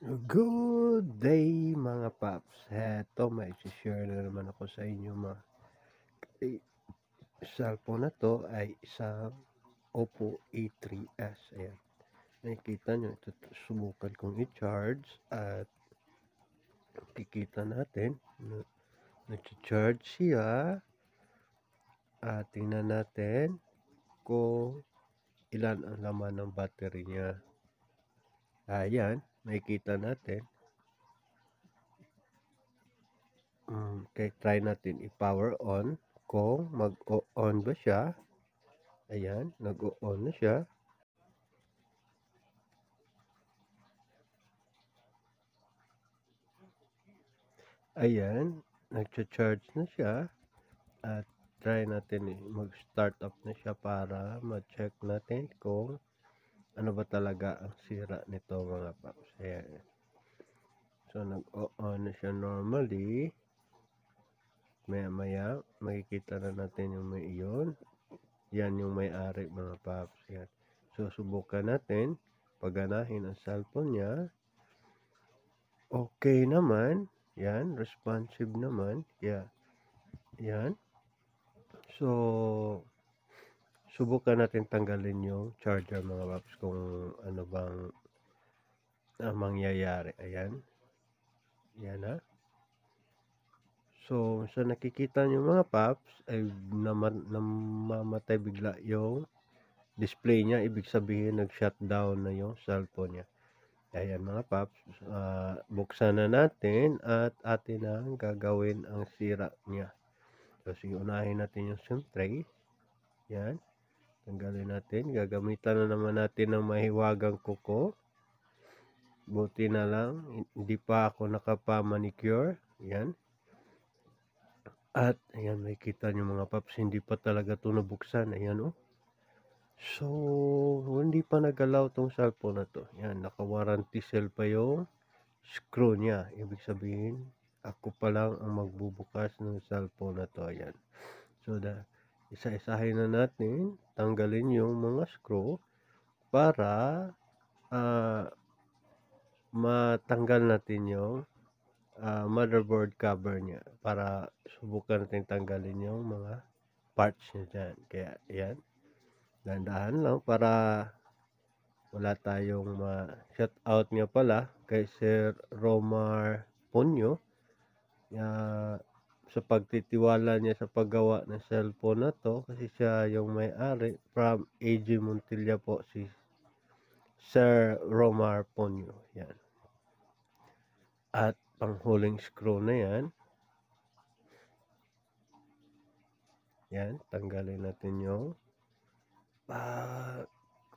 Good day mga paps. Heto may share na naman ako sa inyo mga cellphone na to ay isang Oppo A3s. Ayan. Nakikita nyo, ito subukan kong i-charge at kikita natin na nag-charge siya at tingnan natin kung ilan ang laman ng battery niya. Ayan, nakikita natin. Okay, try natin i-power on kung mag-on ba siya. Ayan, nag-on na siya. Ayan, nag-charge na siya. At try natin mag-start up na siya para ma-check natin kung ano ba talaga ang sira nito mga paps. Ayan. So, nag-on na siya normally. Maya-maya, makikita na natin yung may iyon. Yan yung may-ari mga paps. Yan. So, subukan natin. Paganahin ang cellphone niya. Okay naman. Yan, responsive naman. Yeah. Yan. So, subukan natin tanggalin yung charger mga paps kung ano bang mangyayari. Ayan. Yan na. So, sa nakikita nyo mga paps, ay namamatay bigla yung display niya. Ibig sabihin, nag-shutdown na yung cellphone niya. Ayan mga paps, buksan na natin at atin ang gagawin ang sira niya. So, sige, unahin natin yung SIM tray. Yan. Tanggalin natin. Gagamitan na naman natin ng mahiwagang kuko. Buti na lang, hindi pa ako nakapa-manicure. Yan. At, ayan, makikita nyo mga paps, hindi pa talaga ito nabuksan. Ayan, oh. So, hindi pa nagalaw tong cellphone na to. Yan, naka-warranty sale pa yung screw niya. Ibig sabihin, ako pa lang ang magbubukas ng cellphone na to. Ayan. So, isa-isahin na natin, tanggalin yung mga screw para matanggal natin yung motherboard cover niya para subukan natin tanggalin yung mga parts niya dyan. Kaya, ayan. Dahan-dahan lang para wala tayong ma-shout out nga pala kay Sir Romar Ponyo sa pagtitiwala niya sa paggawa ng cellphone na to kasi siya yung may-ari from AG Montilla po si Sir Romar Ponyo. Yan. At panghuling screw na yan. Yan, tanggalin natin yung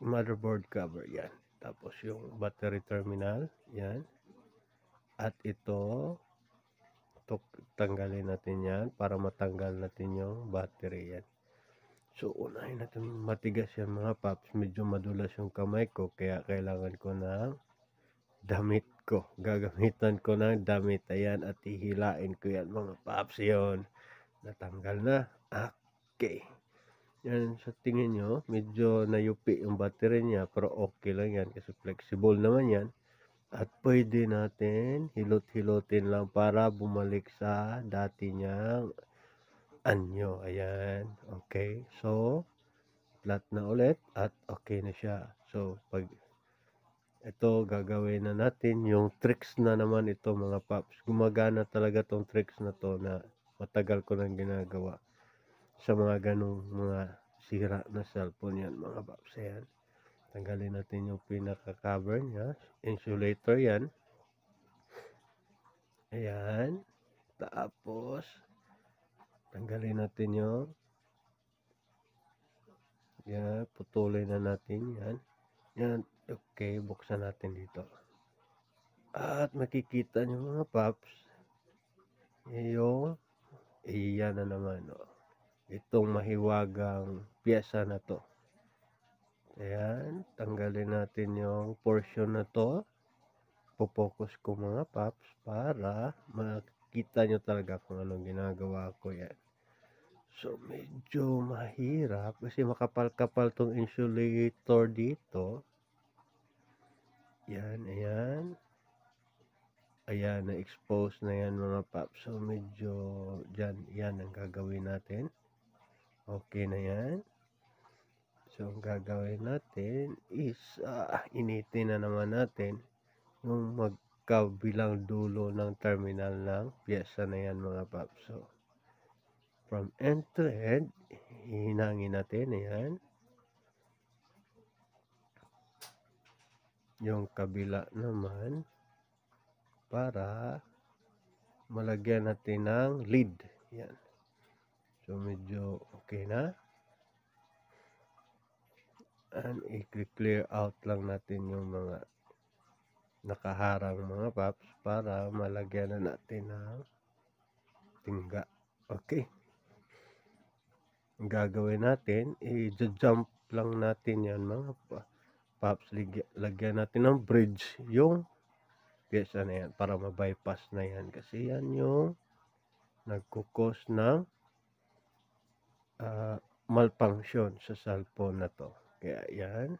motherboard cover. Yan. Tapos yung battery terminal. Yan. At ito, tanggalin natin yan para matanggal natin yung battery. Yan. So, unahin natin, matigas yan mga paps. Medyo madulas yung kamay ko. Kaya kailangan ko ng damit ko. Gagamitan ko ng damit. Ayan, at hihilain ko yan mga paps. Yun. Natanggal na. Okay. Yan, sa tingin nyo, medyo nayupi yung battery niya. Pero okay lang yan kasi flexible naman yan. At pwede natin hilot-hilotin lang para bumalik sa dati niyang anyo. Ayan. Okay. So, flat na ulit at okay na siya. So, pag ito gagawin na natin yung tricks na naman ito mga paps. Gumagana talaga tong tricks na to na matagal ko nang ginagawa sa mga ganong mga sira na cellphone yan mga paps. Ayan. Tanggalin natin yung pinaka-cover niya. Insulator yan. Ayan. Tapos, tanggalin natin yung yan. Putulin na natin yan. Yan. Okay. Buksan natin dito. At makikita nyo mga paps. Yung iyan na naman. Oh. Itong mahiwagang piyesa na to. Ayan. Tanggalin natin yung portion na to. Pupokus ko mga paps para makita nyo talaga kung anong ginagawa ko yan. So, medyo mahirap kasi makapal-kapal tong insulator dito. Yan, ayan. ayan, na-expose na yan mga paps. So medyo dyan, yan ang gagawin natin. Okay na yan. So ang gagawin natin is initin na naman natin yung magkabilang dulo ng terminal ng pyesa na yan mga paps. So from end to end, hinangin natin, ayan. Yung kabila naman para malagyan natin ng lid. Yan. So medyo okay na. And i-clear out lang natin yung mga nakaharang mga paps para malagyan na natin ng tingga. Okay. Ang gagawin natin, i-jump lang natin yan mga paps. Lagyan natin ng bridge yung pyesa na yan para ma-bypass na yan. Kasi yan yung nagkukos ng malfunction sa cellphone na to. Kaya yan.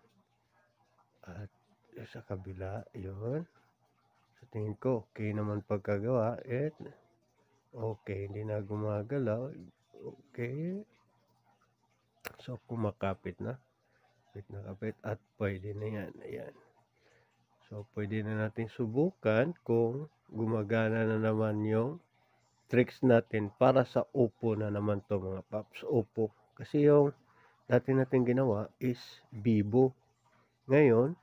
At sa kabila, yun. Sa tingin ko, okay naman pagkagawa. Okay, hindi na gumagalaw. Okay. So, kumakapit na. Kapit at pwede na yan. Ayan. So, pwede na natin subukan kung gumagana na naman yung tricks natin para sa Oppo na naman to mga paps. Oppo. Kasi yung dati natin ginawa is Vivo. Ngayon,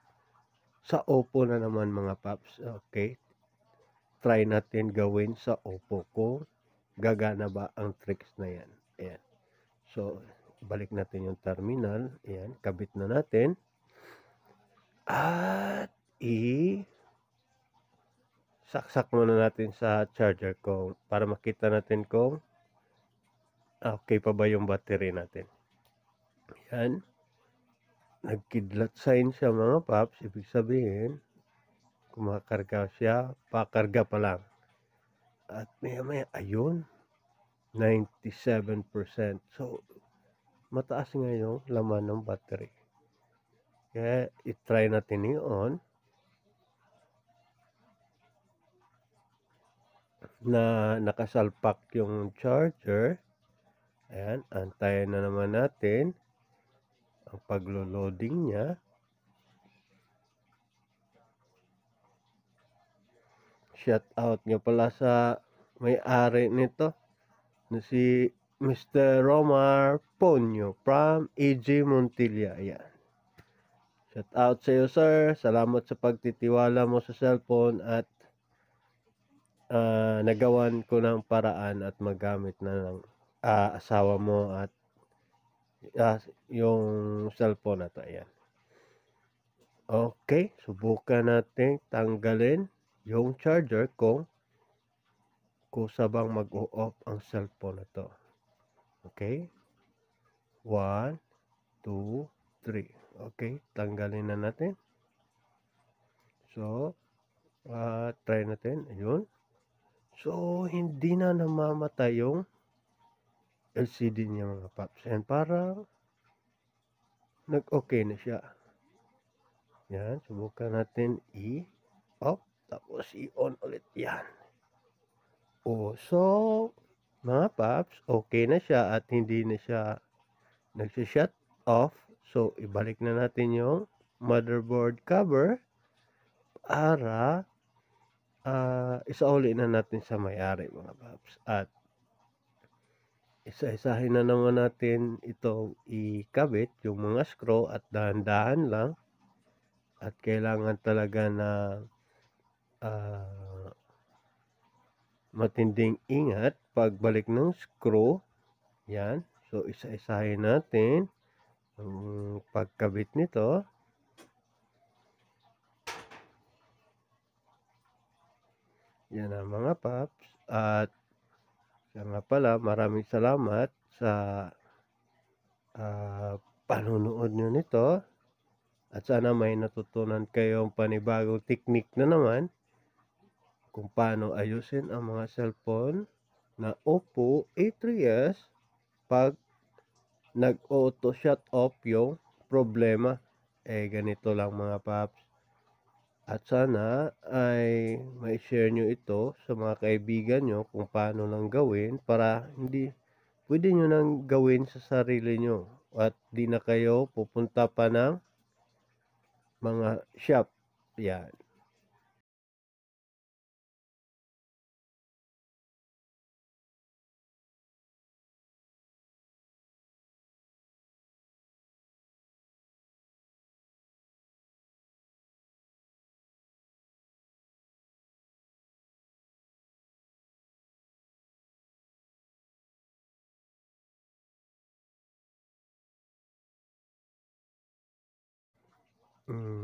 sa Oppo na naman mga paps. Okay. Try natin gawin sa Oppo kung gagana ba ang tricks na yan. Ayan. So, balik natin yung terminal. Ayan. Kabit na natin. At saksak muna natin sa charger ko para makita natin kung okay pa ba yung battery natin. Ayan. Nagkidlat sign siya mga paps. Ibig sabihin, kumakarga siya, pakarga pa lang. At maya ayun, 97%. So, mataas nga yung laman ng battery. Kaya, i-try natin i-on. Na nakasalpak yung charger. Ayan, antayin na naman natin ang paglo-loading niya. Shout out nga pala sa may-ari nito na si Mr. Romar Ponyo from EG Montilla. Ayan. Shout out sa iyo, sir. Salamat sa pagtitiwala mo sa cellphone at nagawan ko ng paraan at magamit na ng asawa mo at yung cellphone na to. Ayan. Okay, subukan natin tanggalin yung charger kung kusa bang mag-o-off ang cellphone na to. Okay. 1, 2, 3. Okay, tanggalin na natin. So, try natin. Ayun. So, hindi na namamatay yung LCD niya mga paps. And parang nag-okay na siya. Yan, subukan natin i-off. Tapos i-on ulit. Yan. So, mga paps, okay na siya at hindi na siya nag-shut off. So, ibalik na natin yung motherboard cover para isauli na natin sa may-ari mga paps. At isa-isahin na naman natin itong ikabit yung mga screw at dahan-dahan lang. At kailangan talaga na matinding ingat pagbalik ng screw. Yan. So, isa-isahin natin ang pagkabit nito. Yan ang mga paps. At siya nga pala, maraming salamat sa panunood nyo nito. At sana may natutunan kayong panibagong technique na naman kung paano ayusin ang mga cellphone na Oppo A3s pag nag-auto shut off yung problema. Ganito lang mga paps. At sana ay mai-share nyo ito sa mga kaibigan nyo kung paano lang gawin para pwede nyo nang gawin sa sarili nyo at di na kayo pupunta pa ng mga shop. Yan.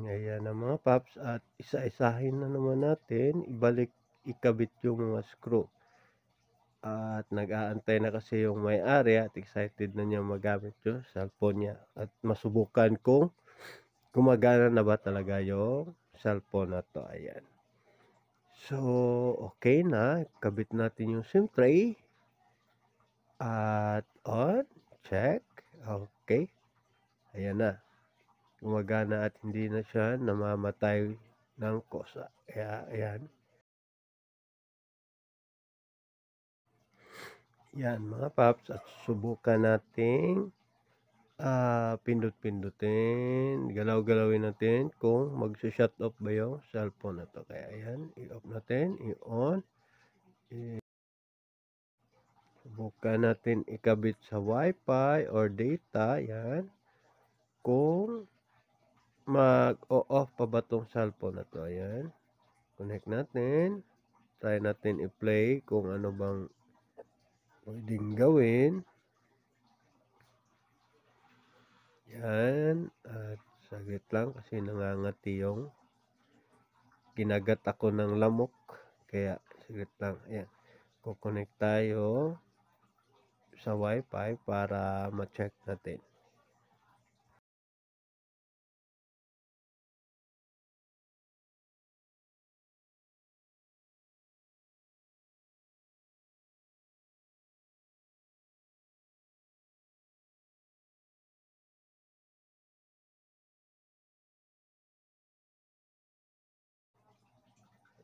Ayan na mga paps at isa-isahin na naman natin ikabit yung mga screw. At nag-aantay na kasi yung may-ari at excited na niya magamit yung cellphone niya. At masubukan kung gumagana na ba talaga yung cellphone na to. Ayan. So, okay na. Kabit natin yung SIM tray. At on. Check. Okay. Ayan na. Gumagana at hindi na siya namamatay ng kosa. Kaya, ayan. Yan mga paps at subukan nating pindot-pindutin, galaw-galawin natin kung magsa-shut off ba yung cellphone na to. Kaya ayan, i-off natin, i-on. Subukan natin ikabit sa wifi or data, yan. Kung mag-o-off pa ba tong cellphone na to, ayan. Connect natin. Try natin i-play kung ano bang pwedeng gawin. Yan. At saglit lang kasi nangangati yung kinagat ako ng lamok. Kaya saglit lang. Ayan. Kukonect tayo sa wifi para ma-check natin.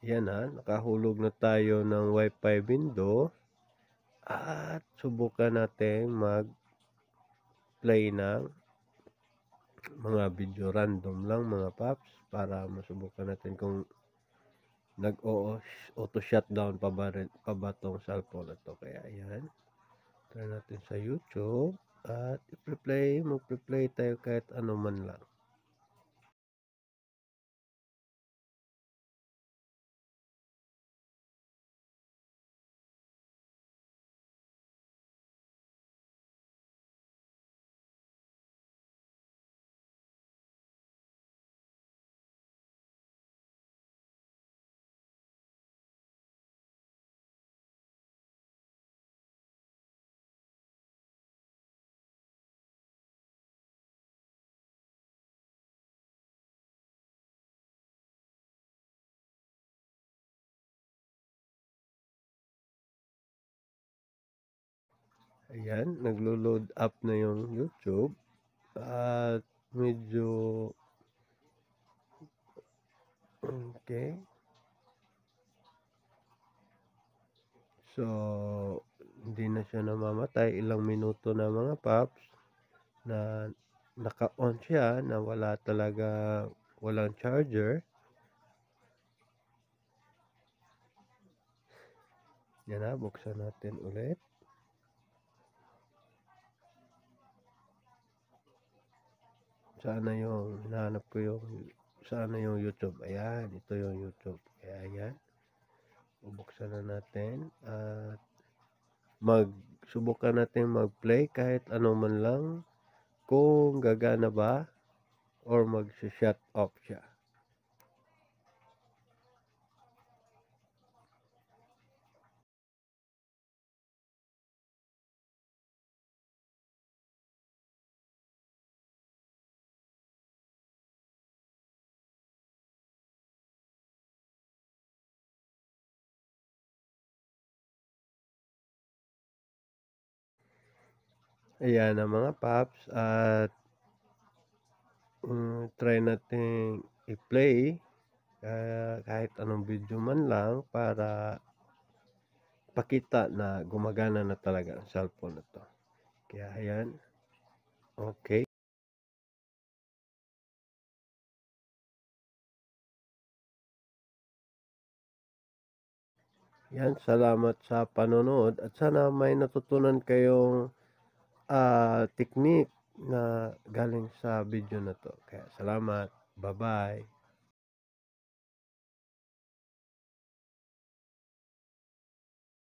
Yan na. Nakahulog na tayo ng wifi window. At subukan natin mag-play ng mga video random lang mga paps para masubukan natin kung nag-auto shutdown pa ba tong cellphone na to. Kaya ayan, try natin sa YouTube at mag-play tayo kahit ano man lang. Ayan, naglo-load up na yung YouTube at medyo okay. So, hindi na siya namamatay. Ilang minuto na mga paps na naka-on siya na walang charger. Yan na, buksan natin ulit. Hinahanap ko yung YouTube. Ayan, ito yung YouTube. Kaya ayan, bubuksan na natin at subukan natin mag-play kahit ano man lang kung gagana ba or mag-shut off siya. Ayan na mga paps at try natin i-play. kahit anong video man lang para pakita na gumagana na talaga ang cellphone na to. Kaya ayan, okay. Yan, salamat sa panonood at sana may natutunan kayong technique na galing sa video na to. Kaya salamat, bye bye.